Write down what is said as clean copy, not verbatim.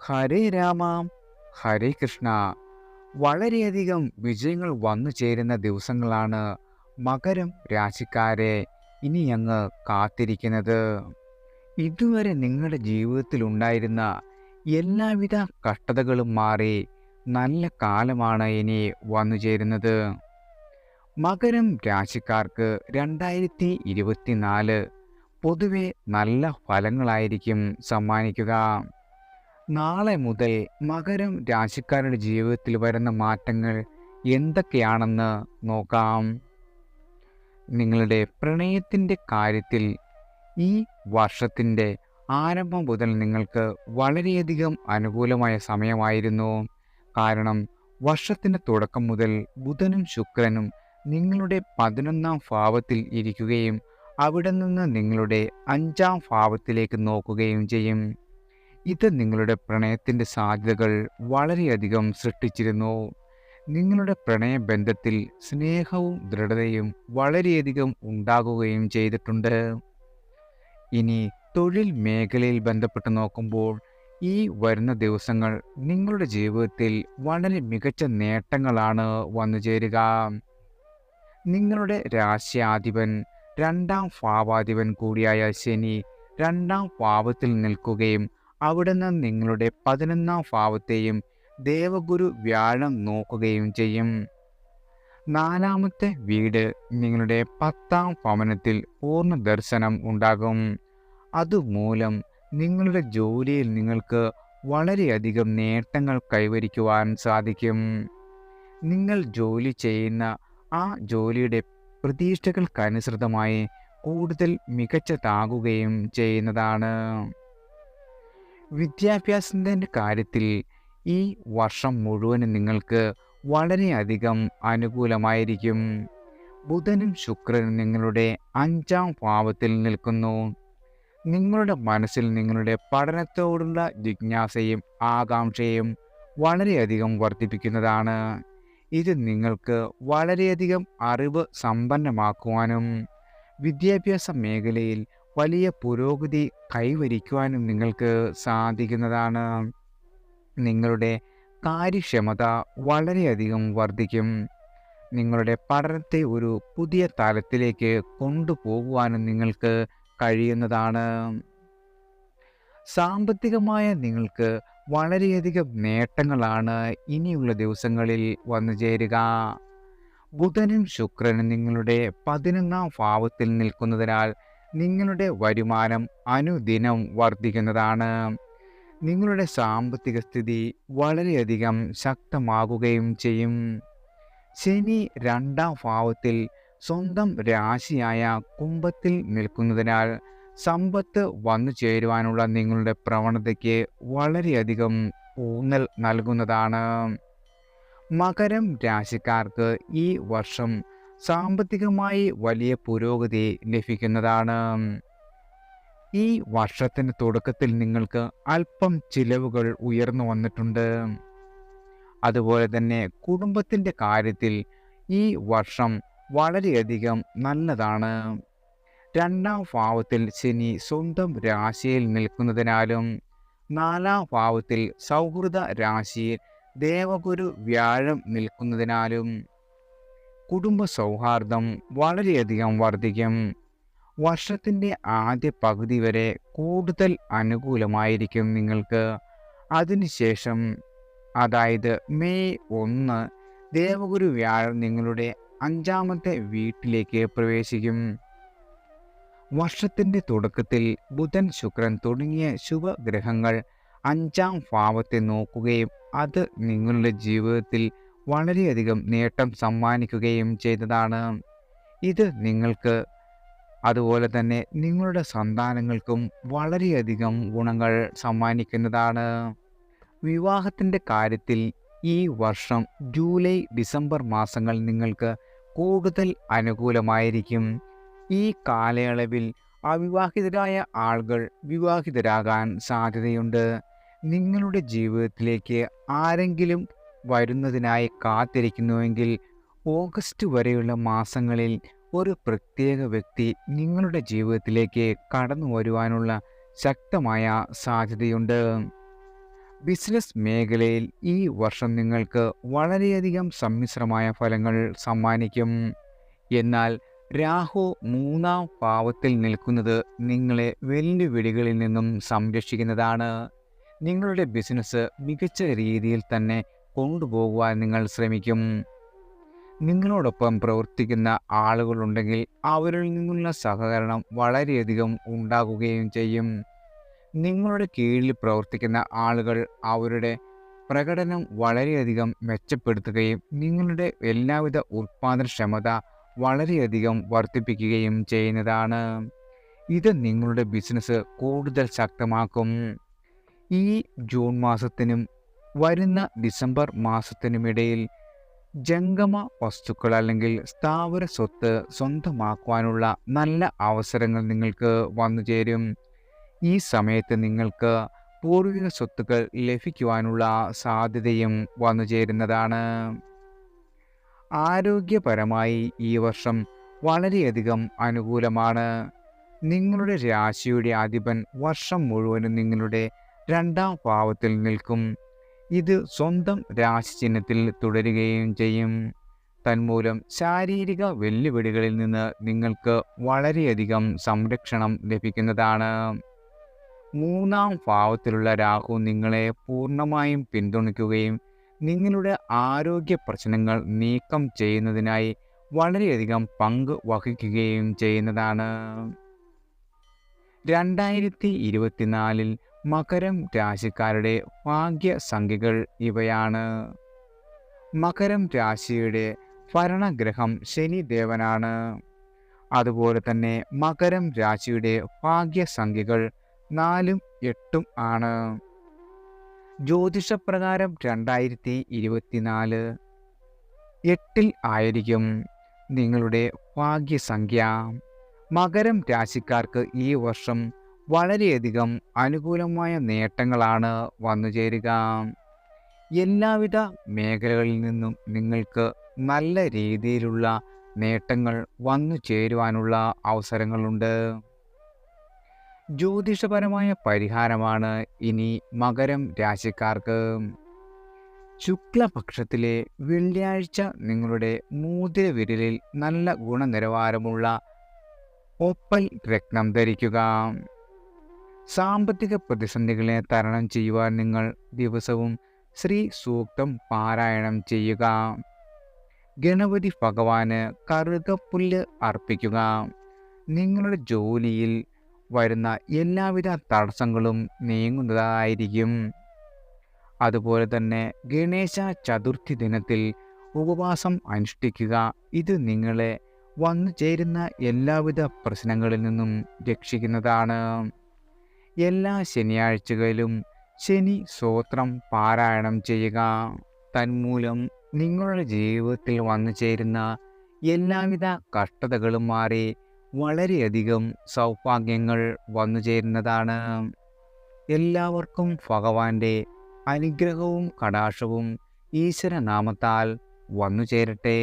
ഹരേ രാമ ഹരേ കൃഷ്ണ. വളരെയധികം വിജയങ്ങൾ വന്നു ചേരുന്ന ദിവസങ്ങളാണ് മകരം രാശിക്കാരെ ഇനി അങ്ങ് കാത്തിരിക്കുന്നത്. ഇതുവരെ നിങ്ങളുടെ ജീവിതത്തിൽ ഉണ്ടായിരുന്ന എല്ലാവിധ കഷ്ടതകളും മാറി നല്ല കാലമാണ് ഇനി വന്നു ചേരുന്നത്. മകരം രാശിക്കാർക്ക് 2024 പൊതുവെ നല്ല ഫലങ്ങളായിരിക്കും സമ്മാനിക്കുക. നാളെ മുതൽ മകരം രാശിക്കാരുടെ ജീവിതത്തിൽ വരുന്ന മാറ്റങ്ങൾ എന്തൊക്കെയാണെന്ന് നോക്കാം. നിങ്ങളുടെ പ്രണയത്തിൻ്റെ കാര്യത്തിൽ ഈ വർഷത്തിൻ്റെ ആരംഭം മുതൽ നിങ്ങൾക്ക് വളരെയധികം അനുകൂലമായ സമയമായിരുന്നു. കാരണം വർഷത്തിൻ്റെ തുടക്കം മുതൽ ബുധനും ശുക്രനും നിങ്ങളുടെ 11ാം ഭാവത്തിൽ ഇരിക്കുകയും അവിടെ നിന്ന് നിങ്ങളുടെ 5ാം ഭാവത്തിലേക്ക് നോക്കുകയും ചെയ്യും. ഇത് നിങ്ങളുടെ പ്രണയത്തിൻ്റെ സാധ്യതകൾ വളരെയധികം സൃഷ്ടിച്ചിരുന്നു. നിങ്ങളുടെ പ്രണയബന്ധത്തിൽ സ്നേഹവും ദൃഢതയും വളരെയധികം ഉണ്ടാകുകയും ചെയ്തിട്ടുണ്ട്. ഇനി തൊഴിൽ മേഖലയിൽ ബന്ധപ്പെട്ട് നോക്കുമ്പോൾ ഈ വരുന്ന ദിവസങ്ങൾ നിങ്ങളുടെ ജീവിതത്തിൽ വളരെ മികച്ച നേട്ടങ്ങളാണ് വന്നു ചേരുക. നിങ്ങളുടെ രാശ്യാധിപൻ 2ാം ഭാവാധിപൻ കൂടിയായ ശനി 2ാം ഭാവത്തിൽ നിൽക്കുകയും അവിടുന്ന് നിങ്ങളുടെ 11ാം ഭാവത്തെയും ദേവഗുരു വ്യാഴം നോക്കുകയും ചെയ്യും. 4ാമത്തെ വീട് നിങ്ങളുടെ 10ാം ഭവനത്തിൽ പൂർണ്ണ ദർശനം ഉണ്ടാകും. അതുമൂലം നിങ്ങളുടെ ജോലിയിൽ നിങ്ങൾക്ക് വളരെയധികം നേട്ടങ്ങൾ കൈവരിക്കുവാൻ സാധിക്കും. നിങ്ങൾ ജോലി ചെയ്യുന്ന ആ ജോലിയുടെ പ്രതീക്ഷകൾക്കനുസൃതമായി കൂടുതൽ മികച്ചതാകുകയും ചെയ്യുന്നതാണ്. വിദ്യാഭ്യാസത്തിൻ്റെ കാര്യത്തിൽ ഈ വർഷം മുഴുവനും നിങ്ങൾക്ക് വളരെയധികം അനുകൂലമായിരിക്കും. ബുധനും ശുക്രനും നിങ്ങളുടെ 5ാം ഭാവത്തിൽ നിൽക്കുന്നു. നിങ്ങളുടെ മനസ്സിൽ നിങ്ങളുടെ പഠനത്തോടുള്ള ജിജ്ഞാസയും ആകാംക്ഷയും വളരെയധികം വർദ്ധിപ്പിക്കുന്നതാണ്. ഇത് നിങ്ങൾക്ക് വളരെയധികം അറിവ് സമ്പന്നമാക്കുവാനും വിദ്യാഭ്യാസ മേഖലയിൽ വലിയ പുരോഗതി കൈവരിക്കുവാനും നിങ്ങൾക്ക് സാധിക്കുന്നതാണ്. നിങ്ങളുടെ കാര്യക്ഷമത വളരെയധികം വർദ്ധിക്കും. നിങ്ങളുടെ പഠനത്തെ ഒരു പുതിയ തലത്തിലേക്ക് കൊണ്ടുപോകുവാനും നിങ്ങൾക്ക് കഴിയുന്നതാണ്. സാമ്പത്തികമായ നിങ്ങൾക്ക് വളരെയധികം നേട്ടങ്ങളാണ് ഇനിയുള്ള ദിവസങ്ങളിൽ വന്നു ചേരുക. ബുധനും ശുക്രനും നിങ്ങളുടെ 11ാം ഭാവത്തിൽ നിൽക്കുന്നതിനാൽ നിങ്ങളുടെ വരുമാനം അനുദിനം വർദ്ധിക്കുന്നതാണ്. നിങ്ങളുടെ സാമ്പത്തിക സ്ഥിതി വളരെയധികം ശക്തമാകുകയും ചെയ്യും. ശനി 2ാം ഭാവത്തിൽ സ്വന്തം രാശിയായ കുംഭത്തിൽ നിൽക്കുന്നതിനാൽ സമ്പത്ത് വന്നു ചേരുവാനുള്ള നിങ്ങളുടെ പ്രവണതയ്ക്ക് വളരെയധികം ഊന്നൽ നൽകുന്നതാണ്. മകരം രാശിക്കാർക്ക് ഈ വർഷം സാമ്പത്തികമായി വലിയ പുരോഗതി ലഭിക്കുന്നതാണ്. ഈ വർഷത്തിൻ്റെ തുടക്കത്തിൽ നിങ്ങൾക്ക് അല്പം ചിലവുകൾ ഉയർന്നു വന്നിട്ടുണ്ട്. അതുപോലെ തന്നെ കുടുംബത്തിൻ്റെ കാര്യത്തിൽ ഈ വർഷം വളരെയധികം നല്ലതാണ്. 2ാം ഭാവത്തിൽ ശനി സ്വന്തം രാശിയിൽ നിൽക്കുന്നതിനാലും 4ാം ഭാവത്തിൽ സൗഹൃദ രാശിയിൽ ദേവഗുരു വ്യാഴം നിൽക്കുന്നതിനാലും കുടുംബ സൗഹാർദ്ദം വളരെയധികം വർദ്ധിക്കും. വർഷത്തിൻ്റെ ആദ്യ പകുതി വരെ കൂടുതൽ അനുകൂലമായിരിക്കും നിങ്ങൾക്ക്. അതിനുശേഷം അതായത് മെയ് 1 ദേവഗുരു വ്യാഴം നിങ്ങളുടെ 5ാമത്തെ വീട്ടിലേക്ക് പ്രവേശിക്കും. വർഷത്തിൻ്റെ തുടക്കത്തിൽ ബുധൻ ശുക്രൻ തുടങ്ങിയ ശുഭഗ്രഹങ്ങൾ 5ാം ഭാവത്തെ നോക്കുകയും അത് നിങ്ങളുടെ ജീവിതത്തിൽ വളരെയധികം നേട്ടം സമ്മാനിക്കുകയും ചെയ്തതാണ്. ഇത് നിങ്ങൾക്ക് അതുപോലെ തന്നെ നിങ്ങളുടെ സന്താനങ്ങൾക്കും വളരെയധികം ഗുണങ്ങൾ സമ്മാനിക്കുന്നതാണ്. വിവാഹത്തിൻ്റെ കാര്യത്തിൽ ഈ വർഷം ജൂലൈ ഡിസംബർ മാസങ്ങൾ നിങ്ങൾക്ക് കൂടുതൽ അനുകൂലമായിരിക്കും. ഈ കാലയളവിൽ അവിവാഹിതരായ ആളുകൾ വിവാഹിതരാകാൻ സാധ്യതയുണ്ട്. നിങ്ങളുടെ ജീവിതത്തിലേക്ക് ആരെങ്കിലും വരുന്നതിനായി കാത്തിരിക്കുന്നുവെങ്കിൽ ഓഗസ്റ്റ് വരെയുള്ള മാസങ്ങളിൽ ഒരു പ്രത്യേക വ്യക്തി നിങ്ങളുടെ ജീവിതത്തിലേക്ക് കടന്നു വരുവാനുള്ള ശക്തമായ സാധ്യതയുണ്ട്. ബിസിനസ് മേഖലയിൽ ഈ വർഷം നിങ്ങൾക്ക് വളരെയധികം സമ്മിശ്രമായ ഫലങ്ങൾ സമ്മാനിക്കും. എന്നാൽ രാഹു മൂന്നാം ഭാവത്തിൽ നിൽക്കുന്നത് നിങ്ങളെ വെല്ലുവിളികളിൽ നിന്നും സംരക്ഷിക്കുന്നതാണ്. നിങ്ങളുടെ ബിസിനസ് മികച്ച രീതിയിൽ തന്നെ കൊണ്ടുപോകുവാൻ നിങ്ങൾ ശ്രമിക്കും. നിങ്ങളോടൊപ്പം പ്രവർത്തിക്കുന്ന ആളുകളുണ്ടെങ്കിൽ അവരിൽ നിന്നുള്ള സഹകരണം വളരെയധികം ഉണ്ടാകുകയും ചെയ്യും. നിങ്ങളുടെ കീഴിൽ പ്രവർത്തിക്കുന്ന ആളുകൾ അവരുടെ പ്രകടനം വളരെയധികം മെച്ചപ്പെടുത്തുകയും നിങ്ങളുടെ എല്ലാവിധ ഉൽപ്പാദനക്ഷമത വളരെയധികം വർദ്ധിപ്പിക്കുകയും ചെയ്യുന്നതാണ്. ഇത് നിങ്ങളുടെ ബിസിനസ് കൂടുതൽ ശക്തമാക്കും. ഈ ജൂൺ മാസത്തിനും വരുന്ന ഡിസംബർ മാസത്തിനുമിടയിൽ ജംഗമ വസ്തുക്കൾ അല്ലെങ്കിൽ സ്ഥാവര സ്വത്ത് സ്വന്തമാക്കുവാനുള്ള നല്ല അവസരങ്ങൾ നിങ്ങൾക്ക് വന്നു ചേരും. ഈ സമയത്ത് നിങ്ങൾക്ക് പൂർവിക സ്വത്തുക്കൾ ലഭിക്കുവാനുള്ള സാധ്യതയും വന്നു ചേരുന്നതാണ്. ആരോഗ്യപരമായി ഈ വർഷം വളരെയധികം അനുകൂലമാണ്. നിങ്ങളുടെ രാശിയുടെ അധിപൻ വർഷം മുഴുവനും നിങ്ങളുടെ രണ്ടാം ഭാവത്തിൽ നിൽക്കും. ഇത് സ്വന്തം രാശി ചിഹ്നത്തിൽ തുടരുകയും ചെയ്യും. തന്മൂലം ശാരീരിക വെല്ലുവിളികളിൽ നിന്ന് നിങ്ങൾക്ക് വളരെയധികം സംരക്ഷണം ലഭിക്കുന്നതാണ്. മൂന്നാം ഭാവത്തിലുള്ള രാഹു നിങ്ങളെ പൂർണ്ണമായും പിന്തുണയ്ക്കുകയും നിങ്ങളുടെ ആരോഗ്യ പ്രശ്നങ്ങൾ നീക്കം ചെയ്യുന്നതിനായി വളരെയധികം പങ്ക് വഹിക്കുകയും ചെയ്യുന്നതാണ്. 2024 മകരം രാശിക്കാരുടെ ഭാഗ്യസംഖ്യകൾ ഇവയാണ്. മകരം രാശിയുടെ ഭരണഗ്രഹം ശനിദേവനാണ്. അതുപോലെ തന്നെ മകരം രാശിയുടെ ഭാഗ്യസംഖ്യകൾ 4ഉം 8ഉം ആണ്. ജ്യോതിഷപ്രകാരം 2024 8ൽ ആയിരിക്കും നിങ്ങളുടെ ഭാഗ്യസംഖ്യ. മകരം രാശിക്കാർക്ക് ഈ വർഷം വളരെയധികം അനുകൂലമായ നേട്ടങ്ങളാണ് വന്നു ചേരുക. എല്ലാവിധ മേഖലകളിൽ നിന്നും നിങ്ങൾക്ക് നല്ല രീതിയിലുള്ള നേട്ടങ്ങൾ വന്നു ചേരുവാനുള്ള അവസരങ്ങളുണ്ട്. ജ്യോതിഷപരമായ പരിഹാരമാണ് ഇനി മകരം രാശിക്കാർക്ക്. ശുക്ലപക്ഷത്തിലെ വെള്ളിയാഴ്ച നിങ്ങളുടെ മോതിരവിരലിൽ നല്ല ഗുണനിലവാരമുള്ള ഓപ്പൽ രത്നം ധരിക്കുക. സാമ്പത്തിക പ്രതിസന്ധികളെ തരണം ചെയ്യുവാൻ നിങ്ങൾ ദിവസവും ശ്രീ സൂക്തം പാരായണം ചെയ്യുക. ഗണപതി ഭഗവാന് കറുകപ്പുല്ല് അർപ്പിക്കുക. നിങ്ങളുടെ ജോലിയിൽ വരുന്ന എല്ലാവിധ തടസ്സങ്ങളും നീങ്ങുന്നതായിരിക്കും. അതുപോലെ തന്നെ ഗണേശ ചതുർത്ഥി ദിനത്തിൽ ഉപവാസം അനുഷ്ഠിക്കുക. ഇത് നിങ്ങളെ വന്നു ചേരുന്ന എല്ലാവിധ പ്രശ്നങ്ങളിൽ നിന്നും രക്ഷിക്കുന്നതാണ്. എല്ലാ ശനിയാഴ്ചകളിലും ശനി സ്തോത്രം പാരായണം ചെയ്യുക. തന്മൂലം നിങ്ങളുടെ ജീവിതത്തിൽ വന്നു ചേരുന്ന എല്ലാവിധ കഷ്ടതകളും മാറി വളരെയധികം സൗഭാഗ്യങ്ങൾ വന്നു ചേരുന്നതാണ്. എല്ലാവർക്കും ഭഗവാന്റെ അനുഗ്രഹവും കടാക്ഷവും ഈശ്വരനാമത്താൽ വന്നു ചേരട്ടെ.